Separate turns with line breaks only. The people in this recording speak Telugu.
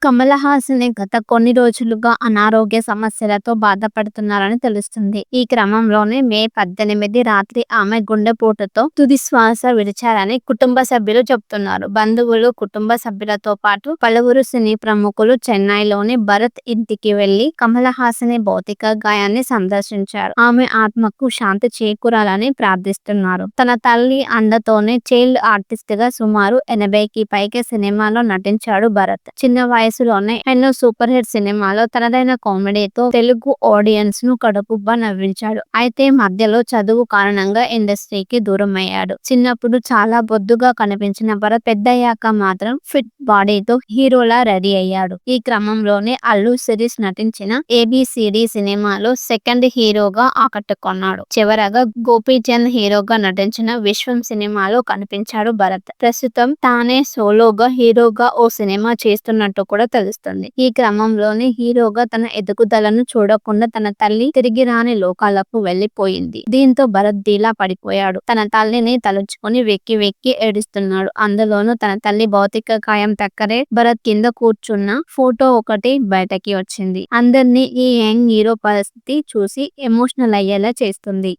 కమల్ హాసన్ గత కొన్ని రోజులుగా అనారోగ్య సమస్యలతో బాధపడుతున్నారని తెలుస్తుంది. ఈ క్రమంలోనే మే 18 రాత్రి ఆమె గుండెపోటుతో తుది శ్వాస విడిచారని కుటుంబ సభ్యులు చెబుతున్నారు. బంధువులు, కుటుంబ సభ్యులతో పాటు పలువురు సినీ ప్రముఖులు చెన్నైలోని భరత్ ఇంటికి వెళ్లి కమల్ హాసన్ భౌతిక గాయాన్ని సందర్శించారు. ఆమె ఆత్మకు శాంతి చేకూరాలని ప్రార్థిస్తున్నారు. తన తల్లి అండతోనే చైల్డ్ ఆర్టిస్ట్ గా సుమారు 80కి పైగా సినిమాల్లో నటించాడు భరత్. చిన్న వయసులోనే ఎన్నో సూపర్ హిట్ సినిమాలో తనదైన కామెడీతో తెలుగు ఆడియన్స్ ను కడుపుబ్బా నవ్వించాడు. అయితే మధ్యలో చదువు కారణంగా ఇండస్ట్రీకి దూరం అయ్యాడు. చిన్నప్పుడు చాలా బొద్దుగా కనిపించిన భరత్ పెద్దయ్యాక మాత్రం ఫిట్ బాడీతో హీరోలా రెడీ అయ్యాడు. ఈ క్రమంలోనే అల్లు శిరీష్ నటించిన ఏబిసిడి సినిమాలో సెకండ్ హీరోగా ఆకట్టుకున్నాడు. చివరగా గోపీచంద్ హీరోగా నటించిన విశ్వం సినిమాలో కనిపించాడు భరత్. ప్రస్తుతం తానే సోలోగా హీరోగా ఓ సినిమా చేస్తున్నట్టు కూడా తెలుస్తుంది. ఈ క్రమంలోనే హీరోగా తన ఎదుగుదలను చూడకుండా తన తల్లి తిరిగి రాని లోకాలకు వెళ్లిపోయింది. దీంతో భరత్ డీలా పడిపోయాడు. తన తల్లిని తలుచుకుని వెక్కి వెక్కి ఏడుస్తున్నాడు. అందులోనూ తన తల్లి భౌతిక కాయం దగ్గరే భరత్ కింద కూర్చున్న ఫోటో ఒకటి బయటకి వచ్చింది. అందరినీ ఈ యంగ్ హీరో పరిస్థితి చూసి ఎమోషనల్ అయ్యేలా చేస్తుంది.